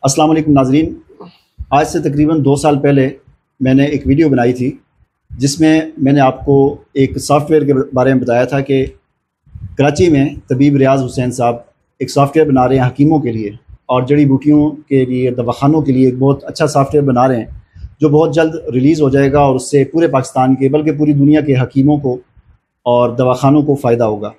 السلام علیکم ناظرین، آج سے تقریباً 2 سال پہلے میں نے ایک ویڈیو بنائی تھی جس میں میں نے آپ کو ایک سافٹ ویئر کے بارے میں بتایا تھا کہ کراچی میں طبیب ریاض حسین صاحب ایک سافٹ ویئر بنا رہے ہیں حکیموں کے لیے اور جڑی بوٹیوں کے لیے، دواخانوں کے لیے ایک بہت اچھا سافٹ ویئر بنا رہے ہیں جو بہت جلد ریلیز ہو جائے گا اور اس سے پورے پاکستان کے بلکہ پوری دنیا کے حکیموں کو اور دواخانوں کو فائدہ ہوگا۔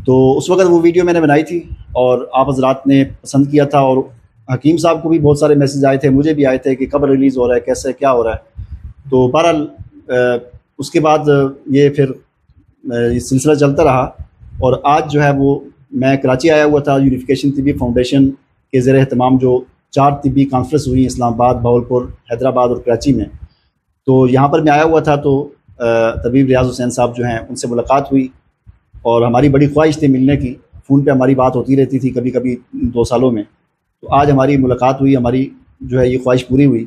تو اس وقت وہ ویڈیو میں نے بنائی تھی اور آپ حضرات نے پسند کیا تھا اور حکیم صاحب کو بھی بہت سارے میسیج آئے تھے، مجھے بھی آئے تھے کہ کب ریلیز ہو رہا ہے، کیسے کیا ہو رہا ہے۔ تو بہرحال اس کے بعد یہ پھر یہ سلسلہ چلتا رہا اور آج جو ہے وہ میں کراچی آیا ہوا تھا یونیفیکیشن طبی فاؤنڈیشن کے زیر اہتمام جو 4 طبی کانفرنس ہوئی اسلام آباد، بہاولپور، حیدرآباد اور کراچی میں۔ تو یہاں پر میں آیا ہوا تھا تو طبیب ریاض حسین صاحب جو ہیں ان سے ملاقات ہوئی اور ہماری بڑی خواہش تھی ملنے کی، فون پہ ہماری بات ہوتی رہتی تھی کبھی کبھی 2 سالوں میں۔ تو آج ہماری ملاقات ہوئی، ہماری جو ہے یہ خواہش پوری ہوئی۔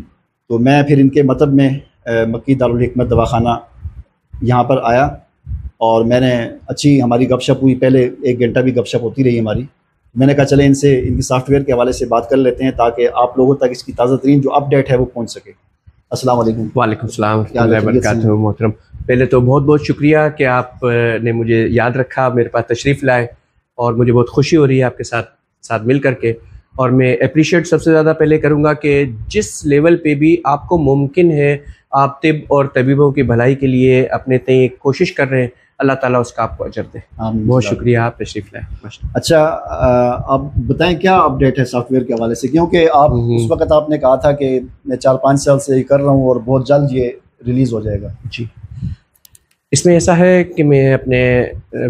تو میں پھر ان کے مطب میں مکی دارالحکمت دواخانہ یہاں پر آیا اور میں نے اچھی ہماری گپ شپ ہوئی، پہلے 1 گھنٹہ بھی گپ شپ ہوتی رہی ہماری۔ میں نے کہا چلیں ان سے ان کی سافٹ ویئر کے حوالے سے بات کر لیتے ہیں تاکہ آپ لوگوں تک اس کی تازہ ترین جو اپ ڈیٹ ہے وہ پہنچ سکے۔ السلام علیکم۔ وعلیکم السلام ورحمۃ اللہ وبرکاتہ۔ محترم، پہلے تو بہت بہت شکریہ کہ آپ نے مجھے یاد رکھا، میرے پاس تشریف لائے اور مجھے بہت خوشی ہو رہی ہے آپ کے ساتھ مل کر کے۔ اور میں اپریشیٹ سب سے زیادہ پہلے کروں گا کہ جس لیول پہ بھی آپ کو ممکن ہے آپ طب اور طبیبوں کی بھلائی کے لیے اپنے تئیں کوشش کر رہے ہیں، اللہ تعالیٰ اس کا آپ کو اجر دے۔ بہت شکریہ، آپ تشریف لائے۔ اچھا، آپ بتائیں کیا اپ ڈیٹ ہے سافٹ ویئر کے حوالے سے، کیونکہ آپ اس وقت آپ نے کہا تھا کہ میں 4-5 سال سے یہ کر رہا ہوں اور بہت جلد یہ ریلیز ہو جائے گا۔ جی، اس میں ایسا ہے کہ میں اپنے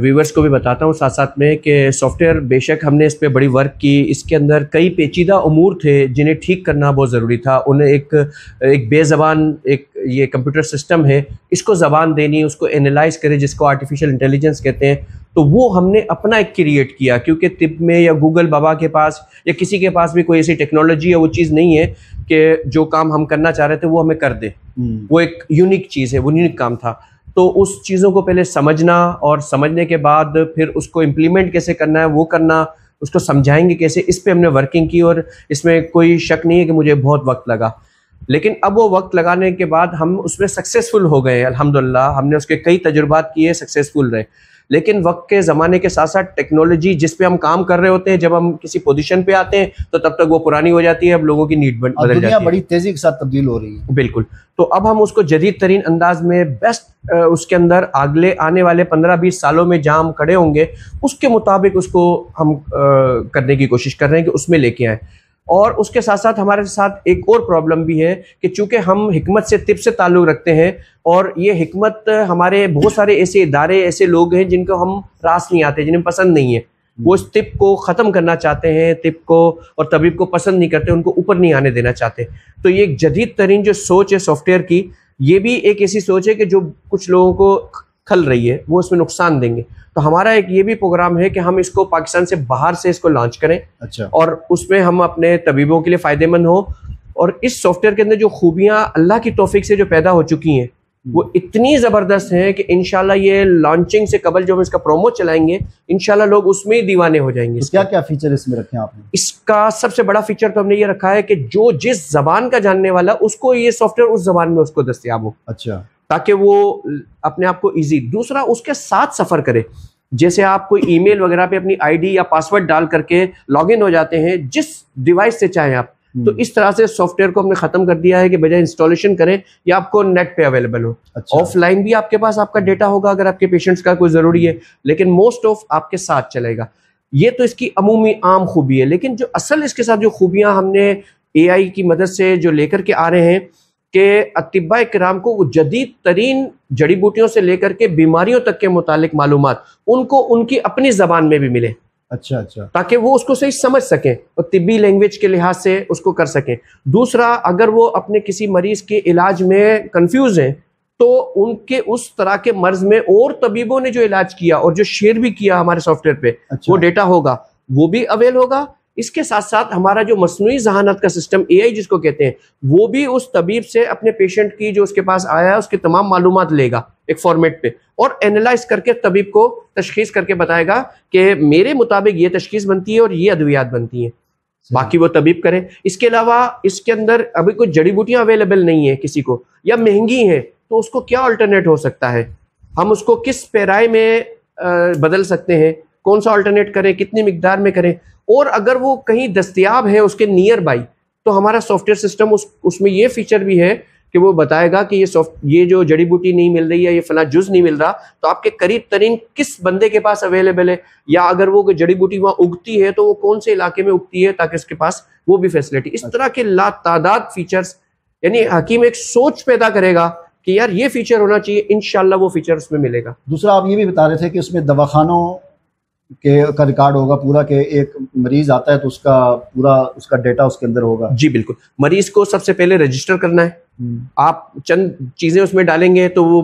ویورز کو بھی بتاتا ہوں ساتھ ساتھ میں کہ سافٹ ویئر بے شک ہم نے اس پہ بڑی ورک کی، اس کے اندر کئی پیچیدہ امور تھے جنہیں ٹھیک کرنا بہت ضروری تھا۔ انہیں ایک بے زبان ایک یہ کمپیوٹر سسٹم ہے، اس کو زبان دینی، اس کو اینالائز کرے جس کو آرٹیفیشیل انٹیلیجنس کہتے ہیں، تو وہ ہم نے اپنا ایک کریٹ کیا، کیونکہ طب میں یا گوگل بابا کے پاس یا کسی کے پاس بھی کوئی ایسی ٹیکنالوجی یا وہ چیز نہیں ہے کہ جو کام ہم کرنا چاہ رہے تھے وہ ہمیں کر دے۔ وہ ایک یونیک چیز ہے، وہ یونیک کام تھا۔ تو اس چیزوں کو پہلے سمجھنا اور سمجھنے کے بعد پھر اس کو امپلیمنٹ کیسے کرنا ہے وہ کرنا، اس کو سمجھائیں گے کیسے، اس پہ ہم نے ورکنگ کی اور اس میں کوئی شک نہیں ہے کہ مجھے بہت وقت لگا۔ لیکن اب وہ وقت لگانے کے بعد ہم اس میں سکسیزفل ہو گئے، الحمدللہ ہم نے اس کے کئی تجربات کیے، سکسیزفل رہے۔ لیکن وقت کے زمانے کے ساتھ ساتھ ٹیکنالوجی جس پہ ہم کام کر رہے ہوتے ہیں، جب ہم کسی پوزیشن پہ آتے ہیں تو تب تک وہ پرانی ہو جاتی ہے، اب لوگوں کی نیڈ بدل جاتی ہے، دنیا بڑی تیزی کے ساتھ تبدیل ہو رہی ہے۔ بالکل، تو اب ہم اس کو جدید ترین انداز میں بیسٹ اس کے اندر آنے والے 15-20 سالوں میں جہاں ہم کھڑے ہوں گے اس کے مطابق اس کو ہم کرنے کی کوشش کر رہے ہیں کہ اس میں لے کے آئیں۔ اور اس کے ساتھ ساتھ ہمارے ساتھ ایک اور پرابلم بھی ہے کہ چونکہ ہم حکمت سے طب سے تعلق رکھتے ہیں اور یہ حکمت ہمارے بہت سارے ایسے ادارے، ایسے لوگ ہیں جن کو ہم راس نہیں آتے، جنہیں پسند نہیں ہے، وہ اس طب کو ختم کرنا چاہتے ہیں، طب کو اور طبیب کو پسند نہیں کرتے، ان کو اوپر نہیں آنے دینا چاہتے۔ تو یہ ایک جدید ترین جو سوچ ہے سافٹ ویئر کی، یہ بھی ایک ایسی سوچ ہے کہ جو کچھ لوگوں کو کھل رہی ہے، وہ اس میں نقصان دیں گے۔ تو ہمارا ایک یہ بھی پروگرام ہے کہ ہم اس کو پاکستان سے باہر سے اس کو لانچ کریں، اور اس میں ہم اپنے طبیبوں کے لیے فائدے مند ہوں۔ اور اس سافٹ ویئر کے اندر جو خوبیاں اللہ کی توفیق سے جو پیدا ہو چکی ہیں وہ اتنی زبردست ہیں کہ انشاءاللہ یہ لانچنگ سے قبل جو ہم اس کا پرومو چلائیں گے انشاءاللہ لوگ اس میں ہی دیوانے ہو جائیں گے۔ کیا کیا فیچر اس میں رکھے ہیں آپ نے؟ اس کا سب سے بڑا فیچر تو ہم نے یہ رکھا ہے کہ جو جس زبان کا جاننے والا اس کو یہ سافٹ ویئر اس زبان میں اس کو دستیاب ہو، اچھا، تاکہ وہ اپنے آپ کو ایزی۔ دوسرا، اس کے ساتھ سفر کرے، جیسے آپ کوئی ای میل وغیرہ پہ اپنی آئی ڈی یا پاسورڈ ڈال کر کے لاگ ان ہو جاتے ہیں جس ڈیوائس سے چاہیں آپ، تو اس طرح سے سافٹ ویئر کو ہم نے ختم کر دیا ہے کہ بجائے انسٹالیشن کریں یا آپ کو نیٹ پہ اویلیبل ہو، آف لائن بھی آپ کے پاس آپ کا ڈیٹا ہوگا اگر آپ کے پیشنٹس کا کوئی ضروری ہے، لیکن موسٹ آف آپ کے ساتھ چلے گا۔ یہ تو اس کی عمومی عام خوبی ہے، لیکن جو اصل اس کے ساتھ جو خوبیاں ہم نے اے آئی کی مدد سے جو لے کر کے آ رہے ہیں کہ اطباء کرام کو وہ جدید ترین جڑی بوٹیوں سے لے کر کے بیماریوں تک کے متعلق معلومات ان کو ان کی اپنی زبان میں بھی ملے، اچھا، تاکہ وہ اس کو صحیح سمجھ سکیں اور طبی لینگویج کے لحاظ سے اس کو کر سکیں۔ دوسرا، اگر وہ اپنے کسی مریض کے علاج میں کنفیوز ہیں تو ان کے اس طرح کے مرض میں اور طبیبوں نے جو علاج کیا اور جو شیئر بھی کیا ہمارے سافٹ ویئر پہ، وہ ڈیٹا ہوگا، وہ بھی اویل ہوگا۔ اس کے ساتھ ساتھ ہمارا جو مصنوعی ذہانت کا سسٹم اے آئی جس کو کہتے ہیں، وہ بھی اس طبیب سے اپنے پیشنٹ کی جو اس کے پاس آیا ہے اس کی تمام معلومات لے گا ایک فارمیٹ پہ، اور اینالائز کر کے طبیب کو تشخیص کر کے بتائے گا کہ میرے مطابق یہ تشخیص بنتی ہے اور یہ ادویات بنتی ہیں۔ باقی وہ طبیب کریں. اس کے علاوہ اس کے اندر ابھی کچھ جڑی بوٹیاں اویلیبل نہیں ہیں کسی کو یا مہنگی ہیں, تو اس کو کیا الٹرنیٹ ہو سکتا ہے, ہم اس کو کس پیرائے میں بدل سکتے ہیں, کون سا الٹرنیٹ کریں, کتنی مقدار میں کریں, اور اگر وہ کہیں دستیاب ہے اس کے نیئر بائی تو ہمارا سافٹ ویئر سسٹم اس میں یہ فیچر بھی ہے کہ وہ بتائے گا کہ یہ جو جڑی بوٹی نہیں مل رہی ہے, یہ فلاں جز نہیں مل رہا, تو آپ کے قریب ترین کس بندے کے پاس اویلیبل ہے, یا اگر وہ جڑی بوٹی وہاں اگتی ہے تو وہ کون سے علاقے میں اگتی ہے تاکہ اس کے پاس وہ بھی فیسلٹی. اس طرح کے لا تعداد فیچرز, یعنی حکیم ایک سوچ پیدا کرے گا کہ یار یہ فیچر ہونا چاہیے, انشاءاللہ وہ فیچر اس میں ملے گا. دوسرا آپ یہ بھی بتا رہے تھے کہ اس میں دواخانوں کا ریکارڈ ہوگا پورا, کہ ایک مریض آتا ہے تو اس کا ڈیٹا اس کے اندر ہوگا. جی بالکل, مریض کو سب سے پہلے رجسٹر کرنا ہے, آپ چند چیزیں اس میں ڈالیں گے تو وہ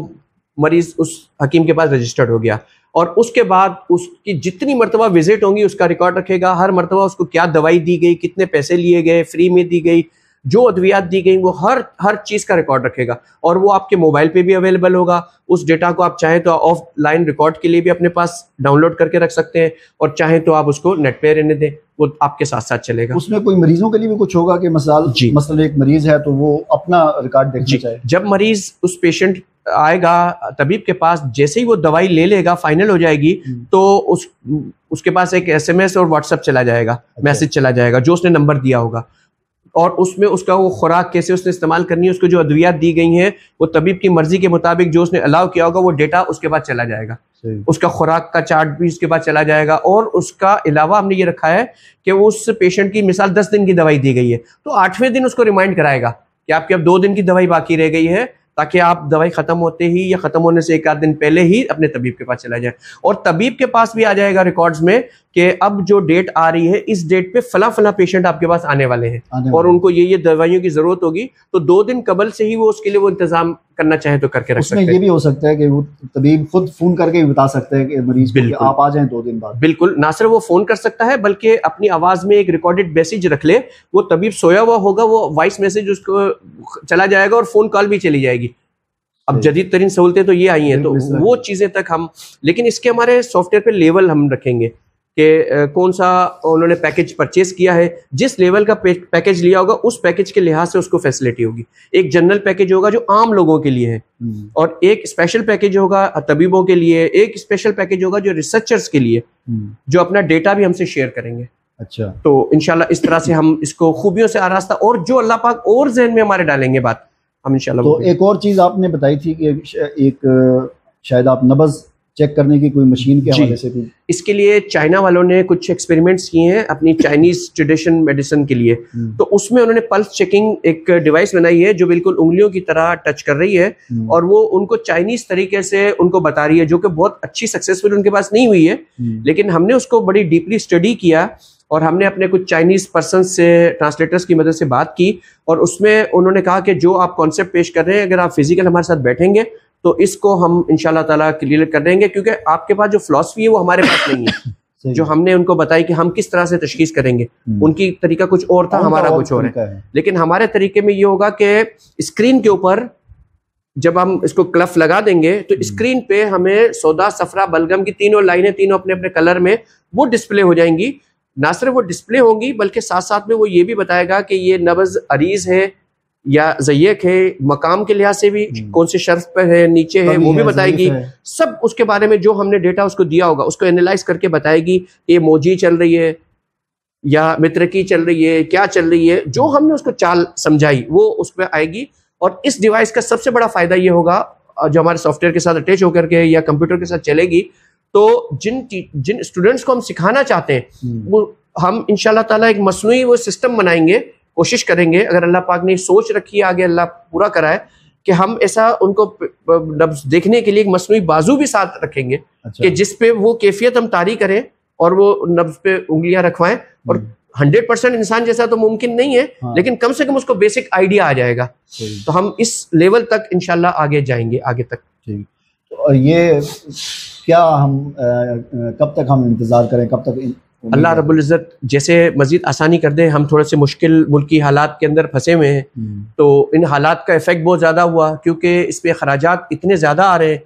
مریض اس حکیم کے پاس رجسٹرڈ ہو گیا, اور اس کے بعد اس کی جتنی مرتبہ وزٹ ہوں گی اس کا ریکارڈ رکھے گا, ہر مرتبہ اس کو کیا دوائی دی گئی, کتنے پیسے لیے گئے, فری میں دی گئی, جو ادویات دی گئی, وہ ہر چیز کا ریکارڈ رکھے گا, اور وہ آپ کے موبائل پہ بھی اویلیبل ہوگا. اس ڈیٹا کو آپ چاہیں تو آف لائن ریکارڈ کے لیے بھی اپنے پاس ڈاؤن لوڈ کر کے رکھ سکتے ہیں, اور چاہیں تو آپ اس کو نیٹ پہ رہنے دیں, وہ آپ کے ساتھ ساتھ چلے گا. اس میں کوئی مریضوں کے لیے بھی کچھ ہوگا کہ مثلا ایک مریض ہے تو وہ اپنا ریکارڈ دیکھنا چاہے؟ جب مریض اس پیشنٹ آئے گا طبیب کے پاس, جیسے ہی وہ دوائی لے لے گا, فائنل ہو جائے گی, تو اس کے پاس ایک SMS اور واٹس ایپ چلا جائے گا, میسج چلا جائے گا جو اس نے نمبر دیا ہوگا, اور اس میں اس کا وہ خوراک کیسے اس نے استعمال کرنی ہے, اس کو جو ادویات دی گئی ہیں وہ طبیب کی مرضی کے مطابق جو اس نے الاؤ کیا ہوگا وہ ڈیٹا اس کے بعد چلا جائے گا. اس کا خوراک کا چارٹ بھی اس کے بعد چلا جائے گا, اور اس کا علاوہ ہم نے یہ رکھا ہے کہ اس پیشنٹ کی مثال 10 دن کی دوائی دی گئی ہے تو 8ویں دن اس کو ریمائنڈ کرائے گا کہ آپ کی اب 2 دن کی دوائی باقی رہ گئی ہے, تاکہ آپ دوائی ختم ہوتے ہی یا ختم ہونے سے 1 آدھ دن پہلے ہی اپنے طبیب کے پاس چلا جائے, اور طبیب کے پاس بھی آ جائے گا ریکارڈز میں کہ اب جو ڈیٹ آ رہی ہے اس ڈیٹ پہ فلاں فلاں پیشنٹ آپ کے پاس آنے والے ہیں, اور ان کو یہ دوائیوں کی ضرورت ہوگی, تو 2 دن قبل سے ہی وہ اس کے لیے وہ انتظام کرنا چاہے تو کر کے رکھ سکتے ہیں. اس میں یہ بھی ہو سکتا ہے کہ وہ طبیب خود فون کر کے بھی بتا سکتے ہیں کہ مریض کو کہ آپ آ جائیں 2 دن بعد. بالکل, نہ صرف وہ فون کر سکتا ہے بلکہ اپنی آواز میں ایک ریکارڈڈ میسج رکھ لے, وہ طبیب سویا ہوا ہوگا, وہ وائس میسج اس کو چلا جائے گا اور فون کال بھی چلی جائے گی. اب جدید ترین سہولتیں تو یہ آئی ہیں, تو وہ چیزیں تک ہم, لیکن اس کے ہمارے سافٹ ویئر پہ لیول ہم رکھیں گے کہ کون سا انہوں نے پیکج پرچیز کیا ہے, جس لیول کا پیکج لیا ہوگا اس پیکج کے لحاظ سے اس کو فیسلٹی ہوگی. ایک جنرل پیکج ہوگا جو عام لوگوں کے لیے ہے, اور ایک اسپیشل پیکج ہوگا طبیبوں کے لیے, ایک اسپیشل پیکج ہوگا جو ریسرچرز کے لیے, جو اپنا ڈیٹا بھی ہم سے شیئر کریں گے. اچھا, تو انشاءاللہ اس طرح سے ہم اس کو خوبیوں سے آراستہ, اور جو اللہ پاک اور ذہن میں ہمارے ڈالیں گے بات ہم انشاءاللہ. تو ایک اور چیز آپ نے بتائی تھی کہ ایک شاید آپ نبض چیک کرنے کی کوئی مشین کے حوالے سے بھی, اس کے لیے چائنا والوں نے کچھ ایکسپیریمنٹس کیے ہیں اپنی چائنیز ٹریڈیشن میڈیسن کے لیے. تو اس میں انہوں نے پلس چیکنگ ایک ڈیوائس بنائی ہے جو بالکل انگلیوں کی طرح ٹچ کر رہی ہے, اور وہ ان کو چائنیز طریقے سے ان کو بتا رہی ہے, جو کہ بہت اچھی سکسیسفل ان کے پاس نہیں ہوئی ہے, لیکن ہم نے اس کو بڑی ڈیپلی اسٹڈی کیا, اور ہم نے اپنے کچھ چائنیز پرسنس سے ٹرانسلیٹرز کی مدد سے بات کی, اور اس میں انہوں نے کہا کہ جو آپ کانسیپٹ پیش کر رہے ہیں اگر آپ فزیکل ہمارے ساتھ بیٹھیں گے تو اس کو ہم انشاءاللہ تعالیٰ کلیئر کر دیں گے, کیونکہ آپ کے پاس جو فلاسفی ہے وہ ہمارے پاس نہیں ہے. جو ہم نے ان کو بتائی کہ ہم کس طرح سے تشخیص کریں گے, ان کی طریقہ کچھ اور تھا, ہمارا کچھ اور ہے, لیکن ہمارے طریقے میں یہ ہوگا کہ اسکرین کے اوپر جب ہم اس کو کلف لگا دیں گے تو اسکرین پہ ہمیں سودا, صفرا, بلگم کی تینوں لائنیں, تینوں اپنے اپنے کلر میں وہ ڈسپلے ہو جائیں گی. نہ صرف وہ ڈسپلے ہوں گی بلکہ ساتھ ساتھ میں وہ یہ بھی بتائے گا کہ یہ نبض عریض ہے یا ضیق ہے, مقام کے لحاظ سے بھی کون سے شرف پہ ہے, نیچے ہے, وہ بھی بتائے گی. سب اس کے بارے میں جو ہم نے ڈیٹا اس کو دیا ہوگا اس کو اینالائز کر کے بتائے گی کہ یہ موجی چل رہی ہے یا مترکی چل رہی ہے, کیا چل رہی ہے, جو ہم نے اس کو چال سمجھائی وہ اس پہ آئے گی. اور اس ڈیوائس کا سب سے بڑا فائدہ یہ ہوگا جو ہمارے سافٹ ویئر کے ساتھ اٹیچ ہو کر کے یا کمپیوٹر کے ساتھ چلے گی, تو جن اسٹوڈنٹس کو ہم سکھانا چاہتے ہیں وہ ہم انشاءاللہ تعالیٰ ایک مصنوعی وہ سسٹم بنائیں گے, کوشش کریں گے اگر اللہ پاک نے سوچ رکھی ہے, آگے اللہ پورا کرائے, کہ ہم ایسا ان کو نبض دیکھنے کے لیے ایک مصنوعی بازو بھی ساتھ رکھیں گے کہ جس پہ وہ کیفیت ہم طاری کریں اور وہ نبض پہ انگلیاں رکھوائیں. اور 100% انسان جیسا تو ممکن نہیں ہے, لیکن کم سے کم اس کو بیسک آئیڈیا آ جائے گا, تو ہم اس لیول تک انشاءاللہ آگے جائیں گے, آگے تک. اور یہ کیا ہم کب تک ہم انتظار کریں, کب تک اللہ رب العزت جیسے مزید آسانی کر دے. ہم تھوڑے سے مشکل ملکی حالات کے اندر پھنسے ہوئے ہیں, تو ان حالات کا ایفیکٹ بہت زیادہ ہوا, کیونکہ اس پہ اخراجات اتنے زیادہ آ رہے ہیں.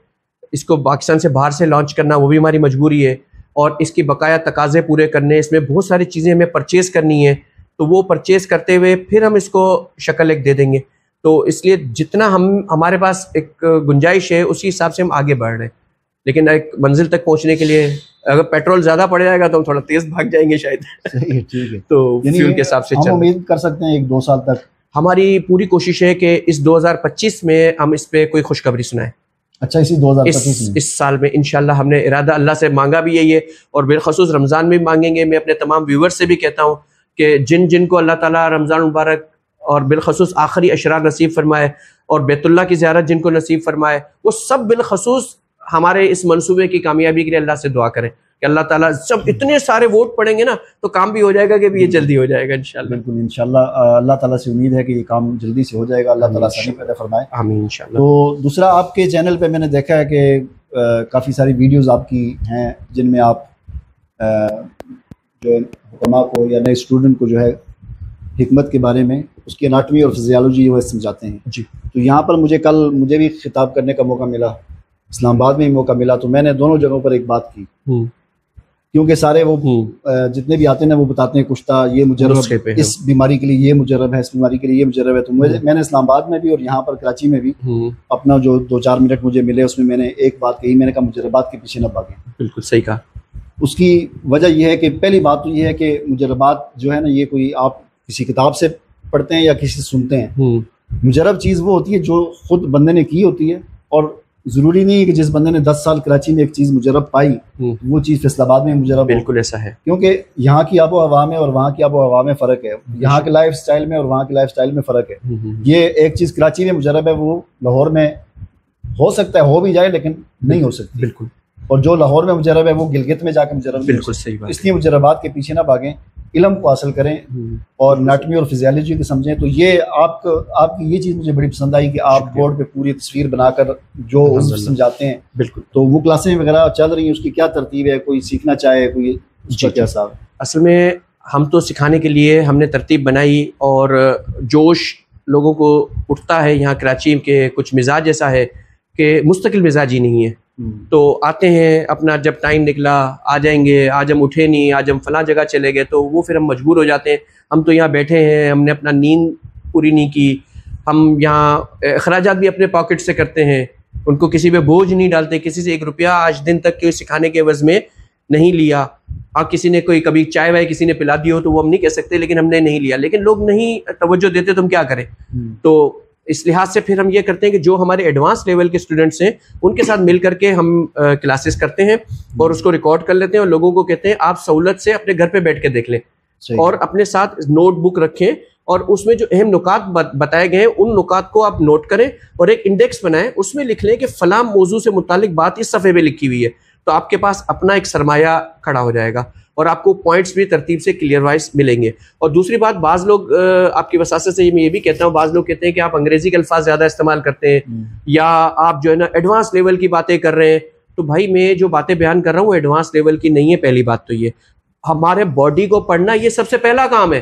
اس کو پاکستان سے باہر سے لانچ کرنا وہ بھی ہماری مجبوری ہے, اور اس کی بقایا تقاضے پورے کرنے, اس میں بہت ساری چیزیں ہمیں پرچیز کرنی ہے. تو وہ پرچیز کرتے ہوئے پھر ہم اس کو شکل ایک دے دیں گے. تو اس لیے جتنا ہمارے پاس ایک گنجائش ہے اسی حساب سے ہم آگے بڑھ رہے ہیں. لیکن ایک منزل تک پہنچنے کے لیے اگر پیٹرول زیادہ پڑ جائے گا تو ہم تھوڑا تیز بھاگ جائیں گے شاید. ٹھیک ہے. تو فیول کے حساب سے ہم امید کر سکتے ہیں 1-2 سال تک. ہماری پوری کوشش ہے کہ اس 2025 میں ہم اس پہ کوئی خوشخبری سنائیں. اچھا اسی 2025 میں اس سال میں انشاءاللہ ہم نے ارادہ اللہ سے مانگا بھی یہی ہے, اور بالخصوص رمضان میں مانگیں گے. میں اپنے تمام ویور سے بھی کہتا ہوں کہ جن کو اللہ تعالیٰ رمضان مبارک اور بالخصوص آخری اشرار نصیب فرمائے اور بیت اللہ کی زیارت جن کو نصیب فرمائے, وہ سب بالخصوص ہمارے اس منصوبے کی کامیابی کے لیے اللہ سے دعا کریں کہ اللہ تعالیٰ جب اتنے سارے ووٹ پڑیں گے نا تو کام بھی ہو جائے گا کہ یہ جلدی ہو جائے گا انشاءاللہ. بالکل انشاءاللہ. اللہ تعالیٰ سے امید ہے کہ یہ کام جلدی سے ہو جائے گا. اللہ تعالیٰ آسانی پیدا فرمائے. آمین انشاءاللہ. تو دوسرا, آپ کے چینل پہ میں نے دیکھا ہے کہ کافی ساری ویڈیوز آپ کی ہیں جن میں آپ جو حکماء کو یا نئے اسٹوڈنٹ کو جو ہے حکمت کے بارے میں, اس کی اناٹمی اور فزیالوجی وہ سمجھاتے ہیں. جی. تو یہاں پر مجھے بھی خطاب کرنے کا موقع ملا, اسلام آباد میں بھی موقع ملا, تو میں نے دونوں جگہوں پر ایک بات کی, کیونکہ سارے وہ جتنے بھی آتے ہیں وہ بتاتے ہیں کشتہ یہ مجرب اس بیماری کے لیے یہ مجرب ہے, اس بیماری کے لیے یہ مجرب ہے. تو میں نے اسلام آباد میں بھی اور یہاں پر کراچی میں بھی اپنا جو 2-4 منٹ مجھے ملے اس میں میں نے ایک بات کہی. میں نے کہا مجربات کے پیچھے نہ بھاگیں. بالکل صحیح کہا. اس کی وجہ یہ ہے کہ پہلی بات تو یہ ہے کہ مجربات جو ہے نا, یہ کوئی آپ کسی کتاب سے پڑھتے ہیں یا کسی سے سنتے ہیں. مجرب چیز وہ ہوتی ہے جو خود بندے نے کی ہوتی ہے, اور ضروری نہیں ہے کہ جس بندے نے 10 سال کراچی میں ایک چیز مجرب پائی وہ چیز فیصل آباد میں مجرب. بالکل ایسا ہے, کیونکہ یہاں کی آب و ہوا میں اور وہاں کی آب و ہوا میں فرق ہے, یہاں کے لائف سٹائل میں اور وہاں کے لائف سٹائل میں فرق ہے. یہ ایک چیز کراچی میں مجرب ہے وہ لاہور میں ہو سکتا ہے, ہو بھی جائے لیکن نہیں ہو سکتی. بالکل. اور جو لاہور میں مجرب ہے وہ گلگت میں جا کے مجرب. بالکل صحیح بات. اس لیے مجربات کے پیچھے نہ بھاگیں, علم کو حاصل کریں اور اناٹمی اور فزیالوجی کو سمجھیں. تو یہ آپ کی یہ چیز مجھے بڑی پسند آئی کہ آپ بورڈ پہ پوری تصویر بنا کر جو سمجھاتے ہیں. بالکل. تو وہ کلاسیں وغیرہ چل رہی ہیں, اس کی کیا ترتیب ہے, کوئی سیکھنا چاہے کوئی اس کا کیا حساب؟ اصل میں ہم تو سکھانے کے لیے ہم نے ترتیب بنائی, اور جوش لوگوں کو اٹھتا ہے. یہاں کراچی کے کچھ مزاج ایسا ہے کہ مستقل مزاج ہی نہیں ہے. تو آتے ہیں اپنا جب ٹائم نکلا آ جائیں گے, آج ہم اٹھے نہیں, آج ہم فلاں جگہ چلے گئے, تو وہ پھر ہم مجبور ہو جاتے ہیں. ہم تو یہاں بیٹھے ہیں, ہم نے اپنا نیند پوری نہیں کی, ہم یہاں اخراجات بھی اپنے پاکٹ سے کرتے ہیں, ان کو کسی پہ بوجھ نہیں ڈالتے, کسی سے 1 روپیہ آج دن تک کے سکھانے کے عوض میں نہیں لیا. کسی نے کوئی کبھی چائے وائے کسی نے پلا دی ہو تو وہ ہم نہیں کہہ سکتے, لیکن ہم نے نہیں لیا. لیکن لوگ نہیں توجہ دیتے تو ہم کیا کریں. تو اس لحاظ سے پھر ہم یہ کرتے ہیں کہ جو ہمارے ایڈوانس لیول کے اسٹوڈنٹس ہیں ان کے ساتھ مل کر کے ہم کلاسز کرتے ہیں اور اس کو ریکارڈ کر لیتے ہیں, اور لوگوں کو کہتے ہیں آپ سہولت سے اپنے گھر پہ بیٹھ کے دیکھ لیں, اور اپنے ساتھ نوٹ بک رکھیں, اور اس میں جو اہم نکات بتائے گئے ہیں ان نکات کو آپ نوٹ کریں اور ایک انڈیکس بنائیں, اس میں لکھ لیں کہ فلاں موضوع سے متعلق بات اس صفحے پہ لکھی ہوئی ہے. تو آپ کے پاس اپنا ایک سرمایہ کھڑا ہو جائے گا, اور آپ کو پوائنٹس بھی ترتیب سے کلیئر وائز ملیں گے. اور دوسری بات, بعض لوگ آپ کی وساست سے میں یہ بھی کہتا ہوں, بعض لوگ کہتے ہیں کہ آپ انگریزی کے الفاظ زیادہ استعمال کرتے ہیں, یا آپ جو ہے نا ایڈوانس لیول کی باتیں کر رہے ہیں. تو بھائی میں جو باتیں بیان کر رہا ہوں وہ ایڈوانس لیول کی نہیں ہے. پہلی بات تو یہ ہمارے باڈی کو پڑھنا یہ سب سے پہلا کام ہے.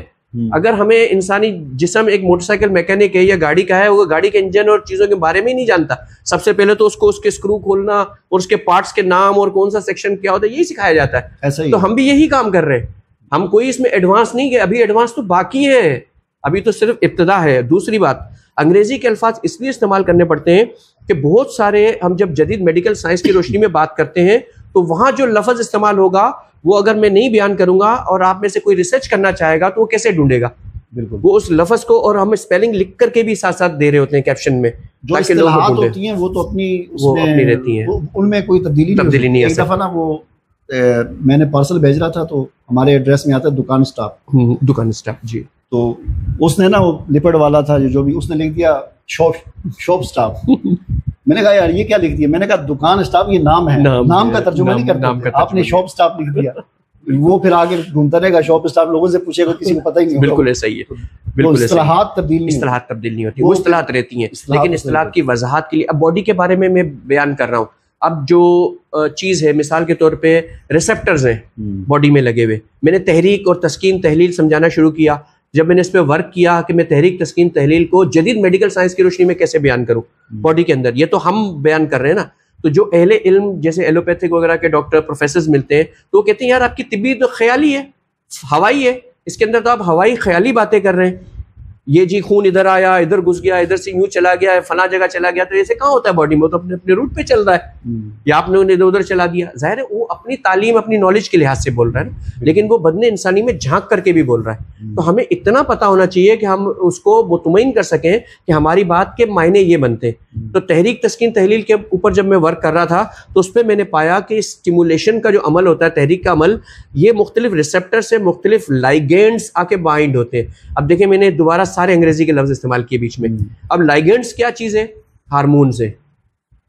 اگر ہمیں انسانی جسم ایک موٹر سائیکل میکینک ہے یا گاڑی کا ہے, وہ گاڑی کے انجن اور چیزوں کے بارے میں ہی نہیں جانتا, سب سے پہلے تو اس کو اس کے اسکرو کھولنا اور اس کے پارٹس کے نام اور کون سا سیکشن کیا ہوتا ہے یہی سکھایا جاتا ہے. تو ہم بھی یہی کام کر رہے ہیں, ہم کوئی اس میں ایڈوانس نہیں گئے, ابھی ایڈوانس تو باقی ہے, ابھی تو صرف ابتدا ہے. دوسری بات, انگریزی کے الفاظ اس لیے استعمال کرنے پڑتے ہیں کہ بہت سارے ہم جب جدید میڈیکل سائنس کی روشنی میں بات کرتے ہیں تو وہاں جو لفظ استعمال ہوگا وہ اگر میں نہیں بیان کروں گا اور آپ میں سے کوئی ریسرچ کرنا چاہے گا تو وہ کیسے ڈھونڈے گا. بالکل, وہ اس لفظ کو, اور ہم اسپیلنگ لکھ کر کے بھی ساتھ ساتھ دے رہے ہوتے ہیں کیپشن میں, جو اصطلاحات ہوتی ہیں وہ تو اپنی رہتی ہیں, ان میں کوئی تبدیلی نہیں. ایک دفعہ نا وہ میں نے پارسل بھیج رہا تھا تو ہمارے ایڈریس میں آتا ہے دکان اسٹاف. جی. تو اس نے نا وہ لپڑ والا تھا جو بھی, اس نے لکھ دیا شاپ اسٹاف. میں نے کہا یار یہ کیا لکھ دیا, میں نے کہا دکان اسٹاف یہ نام ہے, نام کا ترجمہ نہیں کرتے, آپ نے شاپ اسٹاف لکھ دیا. وہ پھر آگے گھومتا رہے گا, شاپ اسٹاف لوگوں سے پوچھے گا, کسی کو پتہ ہی نہیں. بالکل ایسا ہی ہے, بالکل اصطلاحات تبدیل نہیں ہوتی, وہ اصطلاحات رہتی ہیں, لیکن اصطلاحات کی وضاحت کے لیے اب باڈی کے بارے میں بیان کر رہا ہوں. اب جو چیز ہے مثال کے طور پہ ریسپٹرز ہیں باڈی میں لگے ہوئے, میں نے تحریک اور تسکین تحلیل سمجھانا شروع کیا. جب میں نے اس پہ ورک کیا کہ میں تحریک تسکین تحلیل کو جدید میڈیکل سائنس کی روشنی میں کیسے بیان کروں باڈی کے اندر, یہ تو ہم بیان کر رہے ہیں نا. تو جو اہل علم جیسے ایلوپیتھک وغیرہ کے ڈاکٹر پروفیسرز ملتے ہیں تو وہ کہتے ہیں یار آپ کی طبی تو خیالی ہے, ہوائی ہے, اس کے اندر تو آپ ہوائی خیالی باتیں کر رہے ہیں، یہ جی خون ادھر آیا ادھر گھس گیا ادھر سے یوں چلا گیا فلاں جگہ چلا گیا، تو ایسے کہاں ہوتا ہے باڈی میں، تو اپنے اپنے روٹ پہ چل رہا ہے، یا آپ نے انہیں ادھر چلا دیا. ظاہر ہے وہ اپنی تعلیم اپنی نالج کے لحاظ سے بول رہا ہے نا، لیکن وہ بدن انسانی میں جھانک کر کے بھی بول رہا ہے. تو ہمیں اتنا پتہ ہونا چاہیے کہ ہم اس کو مطمئن کر سکیں کہ ہماری بات کے معنی یہ بنتے ہیں. تو تحریک تسکین تحلیل کے اوپر جب میں ورک کر رہا تھا تو اس پہ میں نے پایا کہ اسٹیمولیشن کا جو عمل ہوتا ہے، تحریک کا عمل، یہ مختلف ریسپٹر سے مختلف لائگینڈس آ کے بائنڈ ہوتے ہیں. اب دیکھیں میں نے دوبارہ سارے انگریزی کے لفظ استعمال کیے بیچ میں. اب لائگینڈس کیا چیز ہے؟ ہارمونز ہے.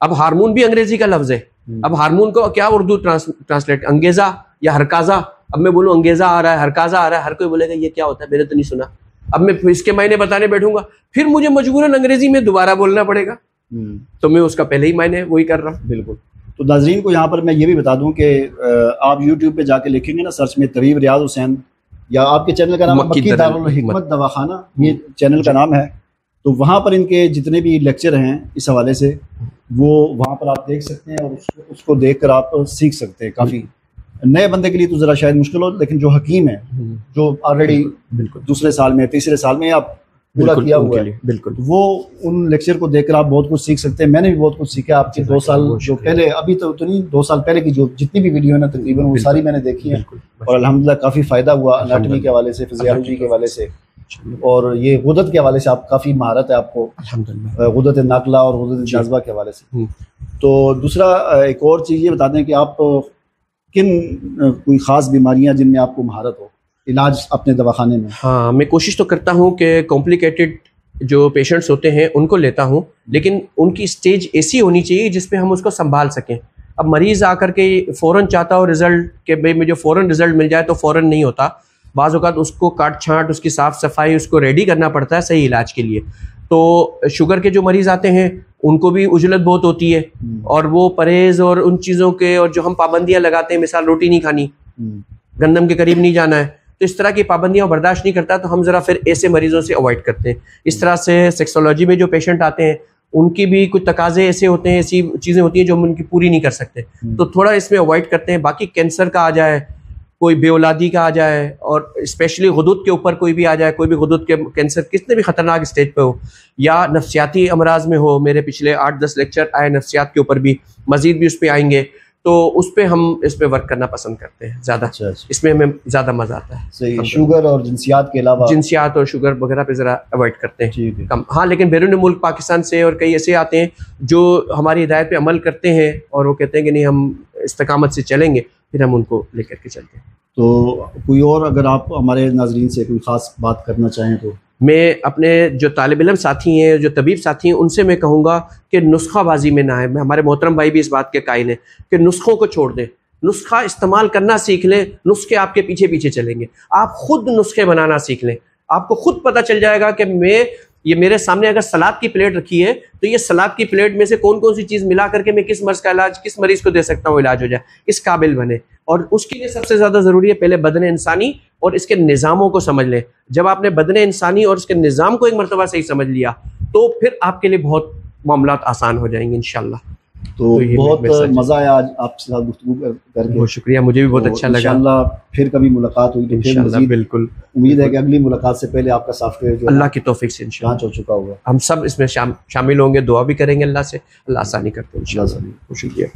اب ہارمون بھی انگریزی کا لفظ ہے. اب ہارمون کو کیا اردو ٹرانسلیٹ، انگیزا یا ہرکازا. اب میں بولوں انگیزا آ رہا ہے ہرکازا آ رہا ہے، ہر کوئی بولے گا یہ کیا ہوتا ہے، میں نے تو نہیں سنا. اب میں اس کے معنی بتانے بیٹھوں گا پھر مجھے مجبوراً انگریزی میں دوبارہ بولنا پڑے گا، تو میں اس کا پہلے ہی معنی وہی کر رہا ہوں. بالکل. تو ناظرین کو یہاں پر میں یہ بھی بتا دوں کہ آپ یوٹیوب پہ جا کے لکھیں گے نا سرچ میں طبیب ریاض حسین، یا آپ کے چینل کا نام ہے مکی دارالحکمت دواخانہ، یہ چینل کا نام ہے. تو وہاں پر ان کے جتنے بھی لیکچر ہیں اس حوالے سے وہ وہاں پر آپ دیکھ سکتے ہیں، اور اس کو دیکھ کر آپ سیکھ سکتے ہیں. کافی نئے بندے کے لیے تو ذرا شاید مشکل ہو، لیکن جو حکیم ہیں جو آلریڈی دوسرے سال میں تیسرے سال میں آپ پورا کیا ہوا ہے، بالکل وہ ان لیکچر کو دیکھ کر آپ بہت کچھ سیکھ سکتے ہیں. میں نے بھی بہت کچھ سیکھا آپ کے 2 سال جو پہلے، ابھی تو نہیں، 2 سال پہلے کی جو جتنی بھی ویڈیو ہے نا تقریباً وہ ساری میں نے دیکھی ہیں، اور الحمدللہ کافی فائدہ ہوا اناٹمی کے حوالے سے، فزیالوجی کے حوالے سے، اور یہ غدد کے حوالے سے آپ کافی مہارت ہے آپ کو، غدد ناقلہ اور غدد جاذبہ کے حوالے سے. تو دوسرا ایک اور چیز یہ بتا دیں کہ آپ کن کوئی خاص بیماریاں جن میں آپ کو مہارت ہو علاج اپنے دواخانے میں؟ ہاں میں کوشش تو کرتا ہوں کہ کمپلیکیٹڈ جو پیشنٹس ہوتے ہیں ان کو لیتا ہوں، لیکن ان کی اسٹیج ایسی ہونی چاہیے جس پہ ہم اس کو سنبھال سکیں. اب مریض آ کر کے فوراً چاہتا ہو رزلٹ کہ بھائی مجھے فوراً رزلٹ مل جائے، تو فوراً نہیں ہوتا. بعض اوقات اس کو کاٹ چھانٹ، اس کی صاف صفائی، اس کو ریڈی کرنا پڑتا ہے صحیح علاج کے لیے. تو شوگر کے جو مریض آتے ہیں ان کو بھی عجلت بہت ہوتی ہے، اور وہ پرہیز اور ان چیزوں کے، اور جو ہم پابندیاں لگاتے ہیں، مثال روٹی نہیں کھانی، گندم کے قریب نہیں جانا ہے، تو اس طرح کی پابندیاں برداشت نہیں کرتا، تو ہم ذرا پھر ایسے مریضوں سے اوائڈ کرتے ہیں. اس طرح سے سیکسولوجی میں جو پیشنٹ آتے ہیں ان کی بھی کچھ تقاضے ایسے ہوتے ہیں، ایسی چیزیں ہوتی ہیں جو ہم ان کی پوری نہیں کر سکتے، تو تھوڑا اس میں اوائڈ کرتے ہیں. باقی کینسر کا آ جائے، کوئی بے اولادی کا آ جائے، اور اسپیشلی غدود کے اوپر کوئی بھی آ جائے، کوئی بھی غدود کے کینسر کتنے بھی خطرناک اسٹیج پہ ہو، یا نفسیاتی امراض میں ہو، میرے پچھلے 8-10 لیکچر آئے نفسیات کے اوپر بھی، مزید بھی اس پہ آئیں گے، تو اس پہ ہم اس پہ ورک کرنا پسند کرتے ہیں زیادہ. اس میں ہمیں زیادہ مزہ آتا ہے. صحیح. شوگر اور جنسیات کے علاوہ، جنسیات اور شوگر وغیرہ پہ ذرا اوائڈ کرتے ہیں کم. ہاں لیکن بیرون ملک پاکستان سے اور کئی ایسے آتے ہیں جو ہماری ہدایت پہ عمل کرتے ہیں اور وہ کہتے ہیں کہ نہیں ہم استقامت سے چلیں گے، پھر ہم ان کو لے کر کے چلتے ہیں. تو کوئی اور اگر آپ ہمارے ناظرین سے کوئی خاص بات کرنا چاہیں تو؟ میں اپنے جو طالب علم ساتھی ہیں، جو طبیب ساتھی ہیں، ان سے میں کہوں گا کہ نسخہ بازی میں نہ آئے. ہمارے محترم بھائی بھی اس بات کے قائل ہیں کہ نسخوں کو چھوڑ دیں، نسخہ استعمال کرنا سیکھ لیں. نسخے آپ کے پیچھے پیچھے چلیں گے، آپ خود نسخے بنانا سیکھ لیں. آپ کو خود پتہ چل جائے گا کہ یہ میرے سامنے اگر سلاد کی پلیٹ رکھی ہے تو یہ سلاد کی پلیٹ میں سے کون کون سی چیز ملا کر کے میں کس مرض کا علاج کس مریض کو دے سکتا ہوں، علاج ہو جائے. اس قابل بنے، اور اس کے لیے سب سے زیادہ ضروری ہے پہلے بدن انسانی اور اس کے نظاموں کو سمجھ لیں. جب آپ نے بدن انسانی اور اس کے نظام کو ایک مرتبہ صحیح سمجھ لیا تو پھر آپ کے لیے بہت معاملات آسان ہو جائیں گے انشاءاللہ. تو بہت مزہ آیا آج آپ سے گفتگو کر کے. بہت شکریہ، مجھے بھی بہت اچھا لگا. انشاءاللہ پھر کبھی ملاقات ہوئی تو پھر مزید، بالکل امید ہے کہ اگلی ملاقات سے پہلے آپ کا سافٹ ویئر جو اللہ کی توفیق سے انشاءاللہ ہو چکا ہوگا. ہم سب اس میں شامل ہوں گے، دعا بھی کریں گے اللہ سے، اللہ آسانی کرتے ہیں انشاءاللہ. شکریہ.